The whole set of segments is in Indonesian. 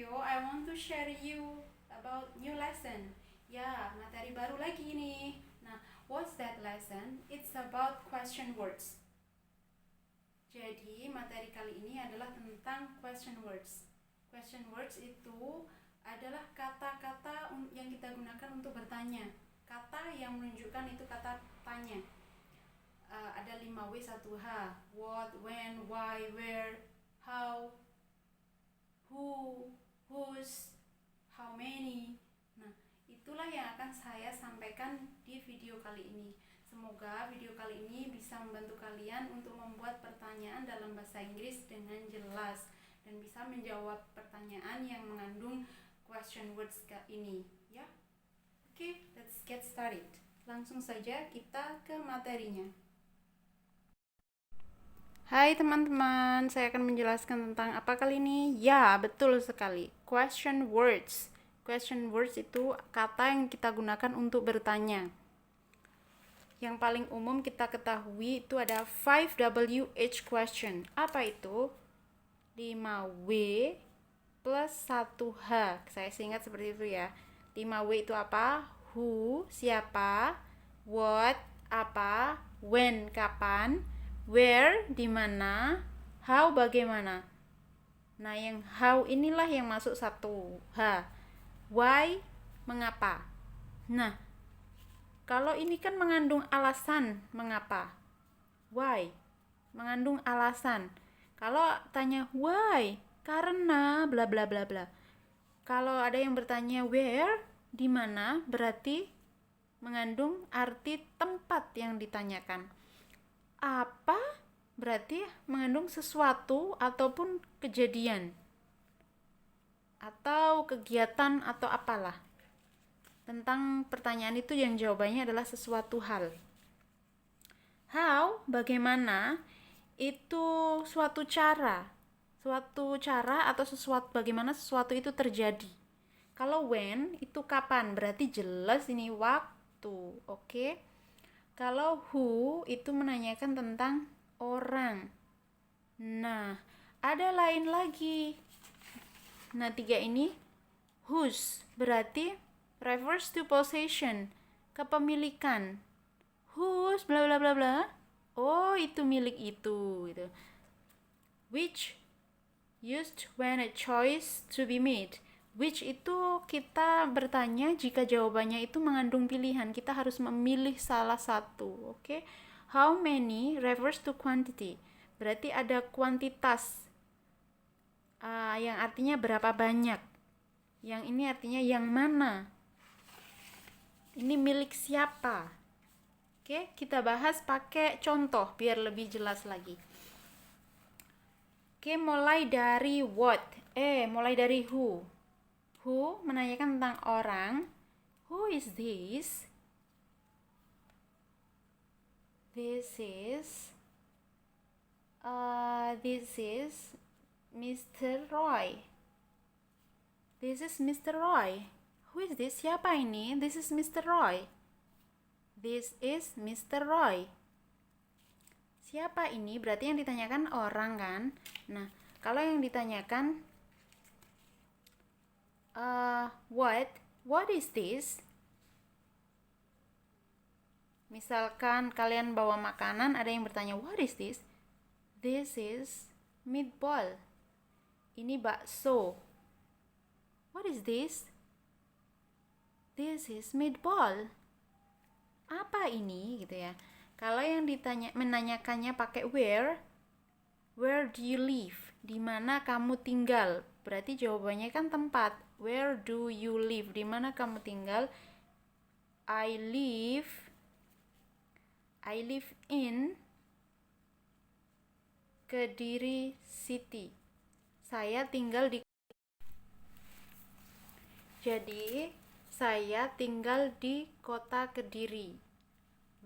video, I want to share you about new lesson. Ya, materi baru lagi nih. Nah, what's that lesson? It's about question words. Jadi, materi kali ini adalah tentang question words. Question words itu adalah kata-kata yang kita gunakan untuk bertanya. Kata yang menunjukkan itu kata tanya. Ada 5W 1H. What, when, why, where, how, who, whose, how many. Nah, itulah yang akan saya sampaikan di video kali ini. Semoga video kali ini bisa membantu kalian untuk membuat pertanyaan dalam bahasa Inggris dengan jelas dan bisa menjawab pertanyaan yang mengandung question words ini, ya. Oke, let's get started. Langsung saja kita ke materinya. Hai teman-teman, saya akan menjelaskan tentang apa kali ini? Ya, betul sekali. Question words. Question words itu kata yang kita gunakan untuk bertanya. Yang paling umum kita ketahui itu ada 5WH question. Apa itu? 5W plus 1H. Saya ingat seperti itu ya. 5W itu apa? Who, siapa? What, apa? When, kapan? Where, di mana? How, bagaimana? Nah, yang how inilah yang masuk 1H. Why, mengapa? Nah, kalau ini kan mengandung alasan mengapa. Why, mengandung alasan. Kalau tanya why, karena bla bla bla bla. Kalau ada yang bertanya where, di mana, berarti mengandung arti tempat yang ditanyakan. Apa, berarti mengandung sesuatu ataupun kejadian atau kegiatan atau apalah. Tentang pertanyaan itu yang jawabannya adalah sesuatu hal. How, bagaimana, itu suatu cara atau bagaimana sesuatu itu terjadi. Kalau when itu kapan, berarti jelas ini waktu, oke? Kalau who itu menanyakan tentang orang. Nah, ada lain lagi. Nah, 3 ini whose berarti refers to possession, kepemilikan. Whose bla bla bla bla. Oh, itu milik itu gitu. Which used when a choice to be made. Which itu kita bertanya jika jawabannya itu mengandung pilihan. Kita harus memilih salah satu, oke? How many refers to quantity. Berarti ada kuantitas. Yang artinya berapa banyak. Yang ini artinya yang mana. Ini milik siapa. Oke, kita bahas pakai contoh biar lebih jelas lagi. Oke, mulai dari what. Mulai dari who. Who menanyakan tentang orang. Who is this? This is Mr. Roy. This is Mr. Roy. Who is this? Siapa ini? This is Mr. Roy. This is Mr. Roy. Siapa ini? Berarti yang ditanyakan orang kan? Nah, kalau yang ditanyakan what is this? Misalkan kalian bawa makanan, ada yang bertanya, what is this? This is meatball. Ini bakso. What is this? This is meatball. Apa ini gitu ya? Kalau yang menanyakannya pakai where do you live? Di mana kamu tinggal? Berarti jawabannya kan tempat. Where do you live? Di mana kamu tinggal? I live in Kediri City. Saya tinggal di kota Kediri.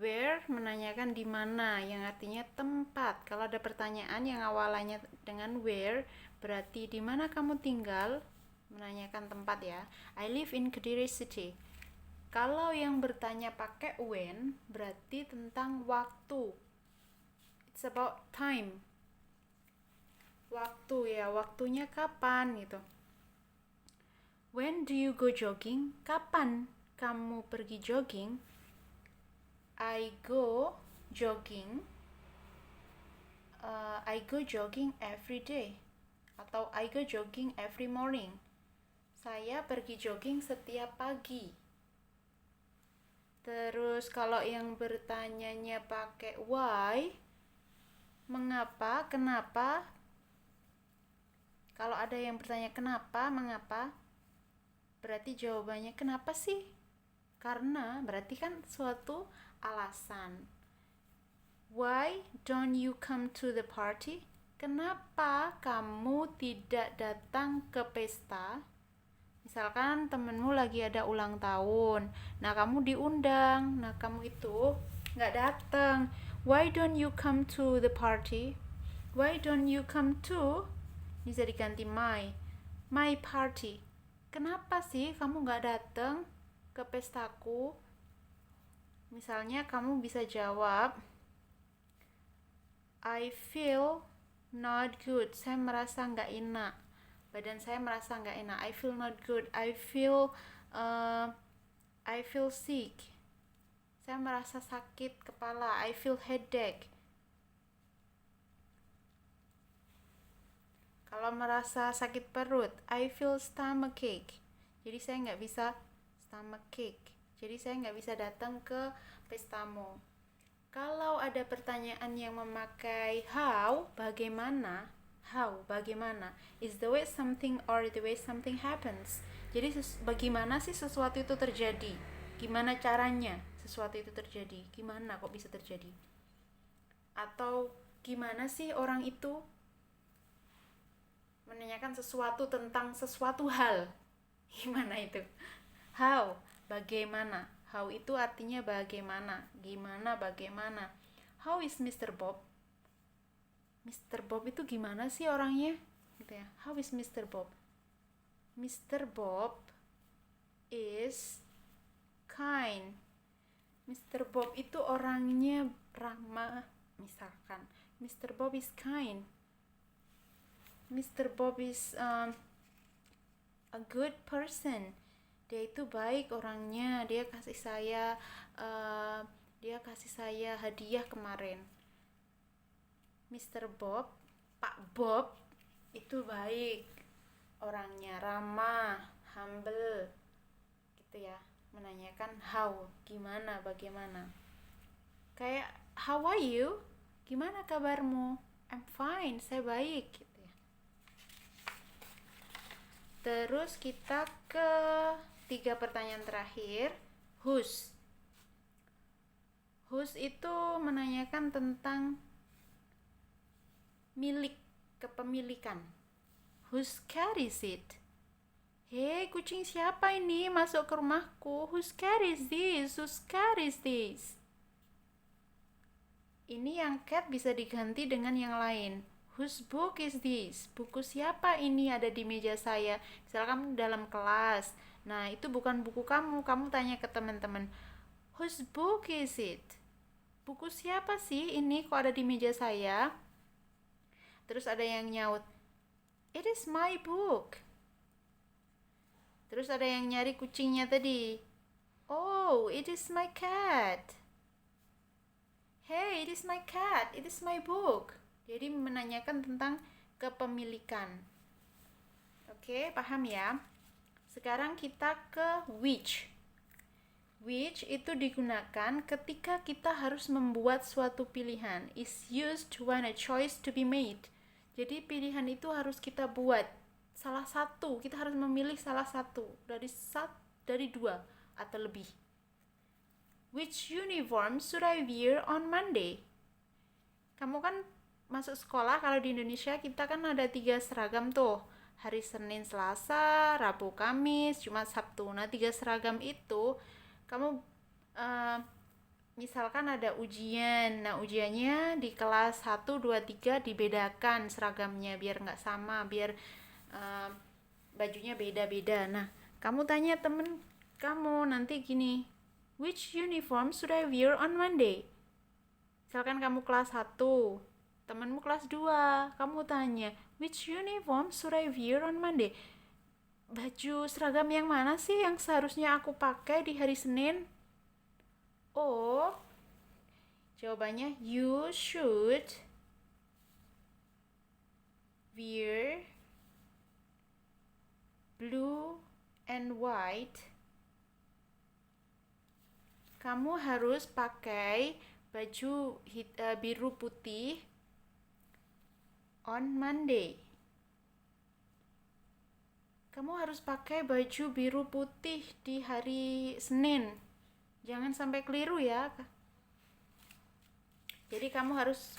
Where menanyakan di mana, yang artinya tempat. Kalau ada pertanyaan yang awalannya dengan where, berarti di mana kamu tinggal, menanyakan tempat ya. I live in Kediri City. Kalau yang bertanya pakai when, berarti tentang waktu. It's about time. Waktu ya, waktunya kapan gitu. When do you go jogging? Kapan kamu pergi jogging? I go jogging. I go jogging every day. Atau I go jogging every morning. Saya pergi jogging setiap pagi. Terus kalau yang bertanyanya pakai why, mengapa, kenapa? Kalau ada yang bertanya kenapa, mengapa, berarti jawabannya kenapa sih? Karena berarti kan suatu alasan. Why don't you come to the party? Kenapa kamu tidak datang ke pesta? Misalkan temenmu lagi ada ulang tahun, nah kamu diundang, nah kamu itu nggak datang. Why don't you come to the party? Why don't you come to? Bisa diganti my party. Kenapa sih kamu nggak datang ke pestaku? Misalnya kamu bisa jawab, I feel not good. Saya merasa nggak enak. Badan saya merasa nggak enak. I feel not good. I feel sick. Saya merasa sakit kepala. I feel headache. Kalau merasa sakit perut, I feel stomachache. Jadi saya nggak bisa stomachache. Jadi saya nggak bisa datang ke pestamu. Kalau ada pertanyaan yang memakai how, bagaimana, is the way something or the way something happens. Jadi bagaimana sih sesuatu itu terjadi? Gimana caranya sesuatu itu terjadi? Gimana kok bisa terjadi? Atau gimana sih orang itu menanyakan sesuatu tentang sesuatu hal? Gimana itu? How, bagaimana? How itu artinya bagaimana, gimana, bagaimana. How is Mr. Bob? Mr. Bob itu gimana sih orangnya? Gitu ya. How is Mr. Bob? Mr. Bob is kind. Mr. Bob itu orangnya ramah, misalkan. Mr. Bob is kind. Mr. Bob is a good person. Dia itu baik orangnya, dia kasih saya hadiah kemarin. Mr. Bob, Pak Bob itu baik orangnya, ramah, humble gitu ya. Menanyakan how, gimana, bagaimana. Kayak how are you? Gimana kabarmu? I'm fine, saya baik gitu ya. Terus kita ke 3 pertanyaan terakhir. Whose itu menanyakan tentang milik, kepemilikan. Whose cat is it? Hei, kucing siapa ini masuk ke rumahku? Whose cat is this? Whose cat is this? Ini yang cat bisa diganti dengan yang lain. Whose book is this? Buku siapa ini ada di meja saya? Misalkan kamu dalam kelas. Nah, itu bukan buku kamu. Kamu tanya ke teman-teman. Whose book is it? Buku siapa sih ini kok ada di meja saya? Terus ada yang nyaut, it is my book. Terus ada yang nyari kucingnya tadi. Oh, it is my cat. Hey, it is my cat. It is my book. Jadi menanyakan tentang kepemilikan. Oke, paham ya? Sekarang kita ke which. Which itu digunakan ketika kita harus membuat suatu pilihan. Is used when a choice to be made. Jadi pilihan itu harus kita buat. Salah satu, kita harus memilih salah satu dari 2 atau lebih. Which uniform should I wear on Monday? Kamu kan masuk sekolah, kalau di Indonesia kita kan ada 3 seragam tuh. Hari Senin, Selasa, Rabu, Kamis, Jumat, Sabtu. Nah, 3 seragam itu kamu misalkan ada ujian. Nah, ujiannya di kelas 1, 2, 3 dibedakan seragamnya biar nggak sama, biar bajunya beda-beda. Nah, kamu tanya temen kamu nanti gini, which uniform should I wear on Monday? Misalkan kamu kelas 1, temenmu kelas 2, kamu tanya, which uniform should I wear on Monday? Baju seragam yang mana sih yang seharusnya aku pakai di hari Senin? Oh, jawabannya you should wear blue and white. Kamu harus pakai baju biru putih on Monday. Kamu harus pakai baju biru putih di hari Senin. Jangan sampai keliru ya. Jadi kamu harus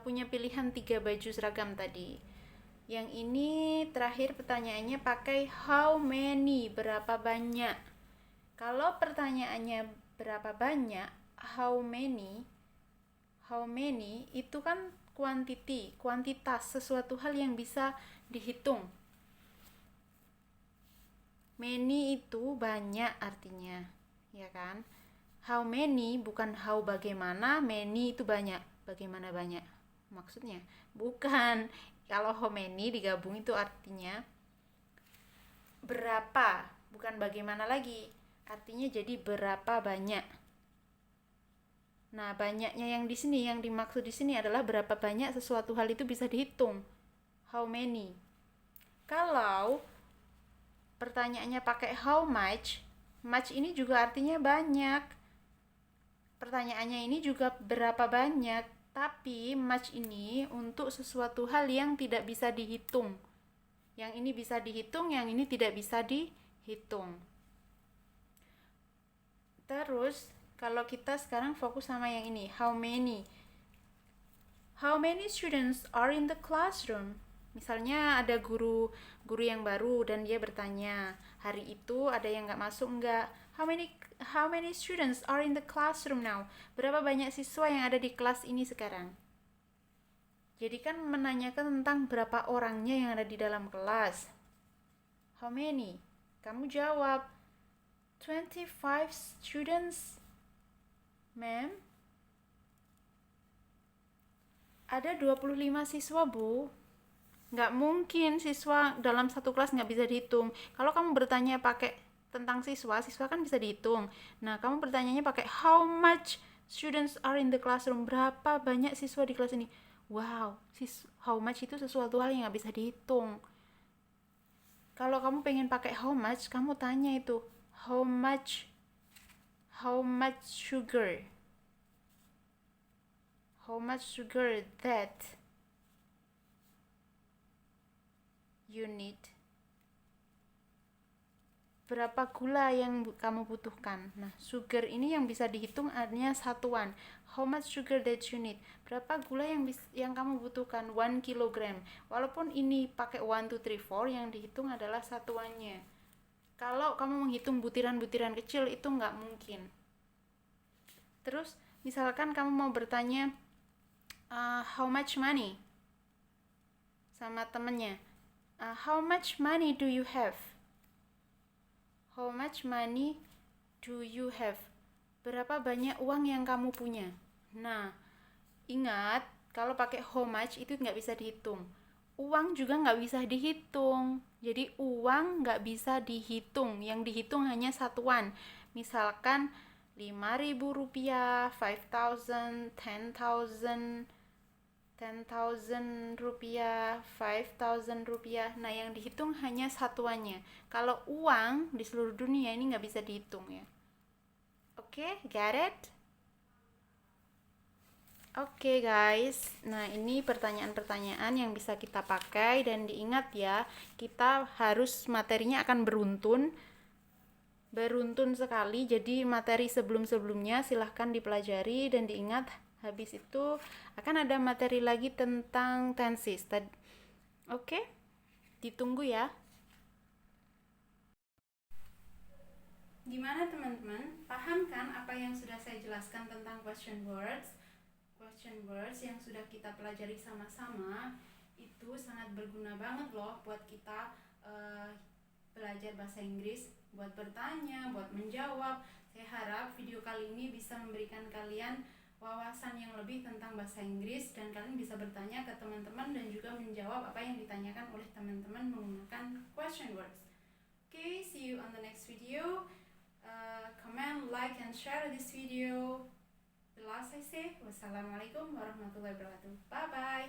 punya pilihan 3 baju seragam tadi. Yang ini terakhir pertanyaannya pakai how many, berapa banyak. Kalau pertanyaannya berapa banyak, how many itu kan quantity, kuantitas, sesuatu hal yang bisa dihitung. Many itu banyak artinya, ya kan? How many bukan how bagaimana, many itu banyak. Bagaimana banyak? Maksudnya bukan. Kalau how many digabung itu artinya berapa, bukan bagaimana lagi. Artinya jadi berapa banyak. Nah, banyaknya yang di sini, yang dimaksud di sini adalah berapa banyak sesuatu hal itu bisa dihitung. How many? Kalau pertanyaannya pakai how much, much ini juga artinya banyak. Pertanyaannya ini juga berapa banyak, tapi much ini untuk sesuatu hal yang tidak bisa dihitung. Yang ini bisa dihitung, yang ini tidak bisa dihitung. Terus, kalau kita sekarang fokus sama yang ini, how many? How many students are in the classroom? Misalnya ada guru yang baru dan dia bertanya, hari itu ada yang nggak masuk nggak? How many students are in the classroom now? Berapa banyak siswa yang ada di kelas ini sekarang? Jadi kan menanyakan tentang berapa orangnya yang ada di dalam kelas. How many? Kamu jawab 25 students, ma'am. Ada 25 siswa, Bu. Nggak mungkin siswa dalam satu kelas nggak bisa dihitung. Kalau kamu bertanya pakai tentang siswa kan bisa dihitung. Nah, kamu bertanyanya pakai how much students are in the classroom, berapa banyak siswa di kelas ini. Wow, how much itu sesuatu hal yang nggak bisa dihitung. Kalau kamu pengen pakai how much, kamu tanya itu how much sugar, that you need. Berapa gula yang kamu butuhkan. Nah, sugar ini yang bisa dihitung artinya satuan. How much sugar that you need? Berapa gula yang kamu butuhkan? 1 kilogram. Walaupun ini pakai 1, 2, 3, 4, yang dihitung adalah satuannya. Kalau kamu menghitung butiran-butiran kecil itu nggak mungkin. Terus, misalkan kamu mau bertanya how much money sama temennya. How much money do you have? How much money do you have? Berapa banyak uang yang kamu punya? Nah, ingat, kalau pakai how much itu nggak bisa dihitung. Uang juga nggak bisa dihitung. Jadi uang nggak bisa dihitung. Yang dihitung hanya satuan. Misalkan 5.000 rupiah, 5.000, 10.000 rupiah, 5.000 rupiah. Nah, yang dihitung hanya satuannya. Kalau uang di seluruh dunia ini nggak bisa dihitung ya. Oke, got it? Oke guys, nah ini pertanyaan-pertanyaan yang bisa kita pakai dan diingat ya, kita harus materinya akan beruntun sekali, jadi materi sebelum-sebelumnya silahkan dipelajari dan diingat. Habis itu akan ada materi lagi tentang tenses. Oke, ditunggu ya. Gimana teman-teman? Paham kan apa yang sudah saya jelaskan tentang question words? Question words yang sudah kita pelajari sama-sama itu sangat berguna banget loh buat kita belajar bahasa Inggris, buat bertanya, buat menjawab. Saya harap video kali ini bisa memberikan kalian wawasan yang lebih tentang bahasa Inggris dan kalian bisa bertanya ke teman-teman dan juga menjawab apa yang ditanyakan oleh teman-teman menggunakan question words. Okay, see you on the next video. Comment, like, and share this video. The last I say, wassalamualaikum warahmatullahi wabarakatuh. Bye bye.